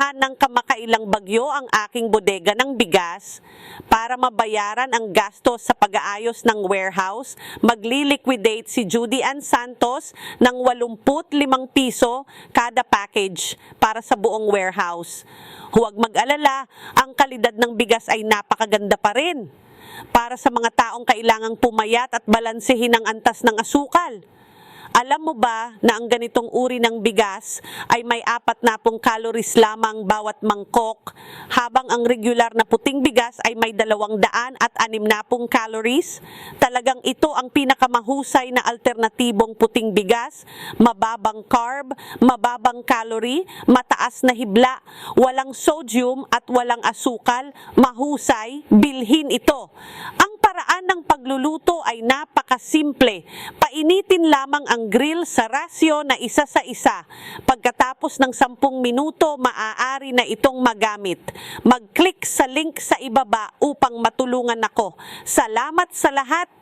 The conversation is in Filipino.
Pinuntahan ng kamakailang bagyo ang aking bodega ng bigas para mabayaran ang gastos sa pag-aayos ng warehouse. Magli-liquidate si Judy Ann Santos ng 85 piso kada package para sa buong warehouse. Huwag mag-alala, ang kalidad ng bigas ay napakaganda pa rin para sa mga taong kailangang pumayat at balansehin ang antas ng asukal. Alam mo ba na ang ganitong uri ng bigas ay may 40 calories lamang bawat mangkok, habang ang regular na puting bigas ay may 260 calories? Talagang ito ang pinakamahusay na alternatibong puting bigas, mababang carb, mababang calorie, mataas na hibla, walang sodium at walang asukal, mahusay, bilhin ito. Ang paraan ng pagluluto ay napakasimple. Painitin lamang ang grill sa rasyo na isa sa isa. Pagkatapos ng 10 minuto, maaari na itong magamit. Mag-click sa link sa ibaba upang matulungan ako. Salamat sa lahat.